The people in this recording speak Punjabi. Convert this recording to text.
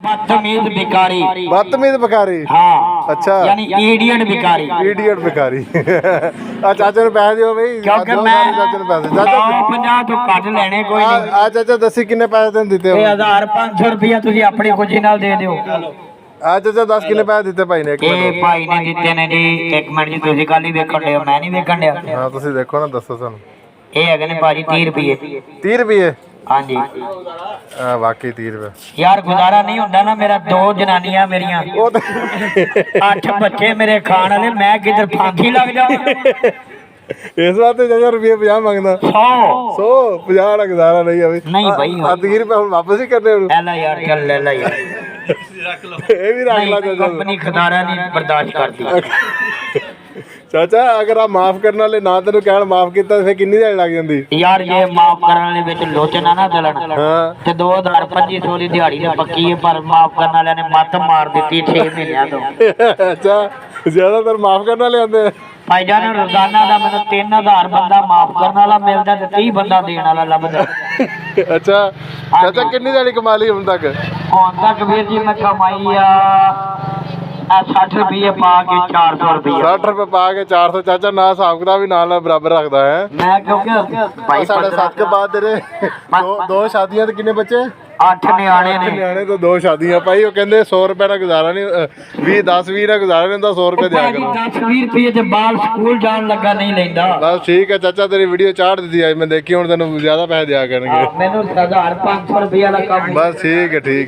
बदतमीज भिखारी। बदतमीज भिखारी। हाँ अच्छा यानी इडियट भिखारी। इडियट भिखारी। आ चाचा ने पैसे दियो भाई, क्योंकि दियो मैं सारे चाचा ने पैसे। चाचा 150 तो घट लेने कोई नहीं। आ चाचा दसी किन्ने पैसे तैनूं दिते हो? 1500 रुपया तुसी अपनी खुशी नाल दे दिओ। आ चाचा 10 किन्ने पैसे दिते भाई ने? एक ਇਹ मिनट ਭਾਈ ਨੇ ਦਿੱਤੇ ਨੇ ਜੀ 1 ਮਿੰਟ ਜੀ, ਤੁਸੀਂ ਕੱਲ ਹੀ ਵੇਖਣ ਡਿਓ, ਮੈਂ ਨਹੀਂ ਵੇਖਣ ਡਿਆ। हाँ तुसी देखो ना, दसो सानू। ਇਹ ਹੈਗੇ ਨੇ ਭਾਜੀ 30 ਰੁਪਏ। 30 रुपये? ਹਾਂਜੀ वाकई 30 रुपये ਯਾਰ ਗੁਜ਼ਾਰਾ ਨਹੀਂ ਹੁੰਦਾ ਨਾ ਮੇਰਾ। 2 ਜਨਾਨੀਆਂ ਮੇਰੀਆਂ, वो तो 8 ਬੱਚੇ ਮੇਰੇ ਖਾਣ ਵਾਲੇ, ਮੈਂ ਕਿਧਰ ਫਾਂਸੀ ਲੱਗ ਜਾਵਾਂ। इस बात चाचा रुपये 50 मंगना। 100 50 का गुजारा नहीं है भाई। नहीं भाई। 30 रुपये हम वापस ही करने ਲੈ ਲੈ ਯਾਰ, ਚੱਲ ਲੈ ਲੈ ਯਾਰ। ये भी रख ला चाचा। ਕੰਪਨੀ ਖਦਾਰਾ ਨਹੀਂ ਬਰਦਾਸ਼ਤ ਕਰਦੀ। ਚਾਚਾ ਅਗਰ ਆ ਮਾਫ ਕਰਨ ਵਾਲੇ ਨਾ ਤੈਨੂੰ ਕਹਿਣ ਮਾਫ ਕੀਤਾ ਫਿਰ ਕਿੰਨੀ ਦਿਹਾੜੀ ਲੱਗ ਜਾਂਦੀ? ਯਾਰ ਜੇ ਮਾਫ ਕਰਨ ਵਾਲੇ ਵਿੱਚ ਲੋਚਨਾ ਨਾ ਚੱਲਣ ਹਾਂ ਤੇ 2500 ਦੀ ਦਿਹਾੜੀ ਤੇ ਪੱਕੀ ਹੈ, ਪਰ ਮਾਫ ਕਰਨ ਵਾਲਿਆਂ ਨੇ ਮੱਤ ਮਾਰ ਦਿੱਤੀ 6 ਮਹੀਨਿਆਂ ਤੋਂ। ਅੱਛਾ ਜ਼ਿਆਦਾਤਰ ਮਾਫ ਕਰਨ ਵਾਲੇ ਆਉਂਦੇ। ਭਾਈ ਜਾਨ ਰੋਜ਼ਾਨਾ ਦਾ ਮੈਨੂੰ 3000 ਬੰਦਾ ਮਾਫ ਕਰਨ ਵਾਲਾ ਮਿਲਦਾ ਤੇ 30 ਬੰਦਾ ਦੇਣ ਵਾਲਾ ਲੱਭਦਾ। ਅੱਛਾ ਚਾਚਾ ਕਿੰਨੀ ਦਿਹਾੜੀ ਕਮਾ ਲਈ ਹੁਣ ਤੱਕ? ਹੁਣ ਤੱਕ ਵੀਰ ਜੀ ਮੈਂ ਕਮਾਈ ਆ 60 ਰੁਪਏ ਪਾ ਕੇ 400 ਰੁਪਏ। 60 ਰੁਪਏ ਪਾ ਕੇ 400। ਚਾਚਾ ਨਾ ਹਿਸਾਬ ਕਿਤਾਬ ਵੀ ਨਾਲ ਬਰਾਬਰ ਰੱਖਦਾ ਹੈ। ਮੈਂ ਕਿਉਂਕਿ ਭਾਈ ਸਾਡੇ 7 ਕੇ ਬਾਅਦ ਤੇਰੇ ਦੋ ਸ਼ਾਦੀਆਂ ਤੇ ਕਿੰਨੇ ਬੱਚੇ? 8 ਨਿਆਣੇ ਨੇ। ਨਿਆਣੇ ਤੋਂ 2 ਸ਼ਾਦੀਆਂ ਭਾਈ। ਉਹ ਕਹਿੰਦੇ 100 ਰੁਪਏ ਦਾ ਗੁਜ਼ਾਰਾ ਨਹੀਂ, 10-20 ਦਾ ਗੁਜ਼ਾਰਾ ਨਹੀਂ ਹੁੰਦਾ, 100 ਰੁਪਏ ਦਿਆ ਕਰੋ। 10-20 ਰੁਪਏ ਤੇ ਬਾਲ ਸਕੂਲ ਜਾਣ ਲੱਗਾ ਨਹੀਂ ਲੈਂਦਾ। ਬਸ ਠੀਕ ਹੈ ਚਾਚਾ, ਤੇਰੀ ਵੀਡੀਓ ਚਾੜ ਦਿੱਤੀ ਅੱਜ ਮੈਂ ਦੇਖੀ, ਹੁਣ ਤੈਨੂੰ ਜ਼ਿਆਦਾ ਪੈਸੇ ਦਿਆ ਕਰਨਗੇ। ਮੈਨੂੰ 1500 ਰੁਪਏ ਵਾਲਾ ਕੰਮ। ਬਸ ਠੀਕ ਹੈ ਠੀਕ।